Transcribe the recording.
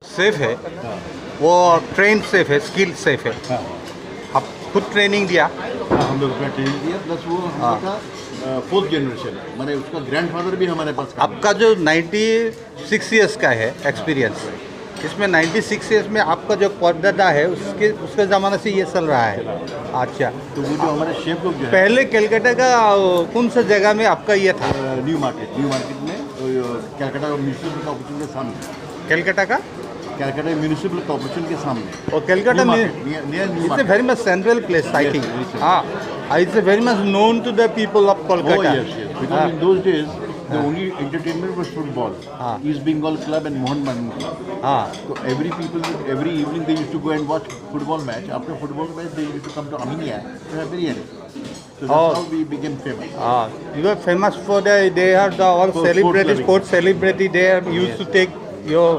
Safe है, हाँ वो ट्रेन सेफ है, स्किल सेफ है। हाँ आप खुद ट्रेनिंग दिया? हाँ, हम लोग अपना ट्रेनिंग दिया, प्लस वो हम लोग का 4th जनरेशन है, मैंने उसका ग्रैंडफादर भी हमारे पास काम आपका जो 96 ईयर्स का है एक्सपीरियंस, इसमें 96 ईयर्स में आपका जो परदादा है उसके ज़माने से ये चल रहा है। अच्छा, तो वो जो हमारे शेफ लोग जो है पहले कलकत्ता का कौन सा जगह में आपका ये था? न्यू मार्केट में कैलकाटा म्यूनिसिपल कॉर्पोरेशन के सामने, कलकत्ता का? कैलकाटा म्यूनिसिपल कॉर्पोरेशन के सामने और कलकत्ता में near new it's a market. Very much central place I Yes, think. very central. हाँ, it's a very much known to the people of Oh Kolkata. yes, yes. Because in those days, the only entertainment was football. हाँ. East Bengal Club and Mohan Bagan Club. हाँ, So every evening they used to go and watch football match. After football match, they used to come to Aminia to have biryani. So that's Oh. how we became famous. you are famous for they are the all For sports celebrity, loving. sports celebrity. They are used Yes. to take your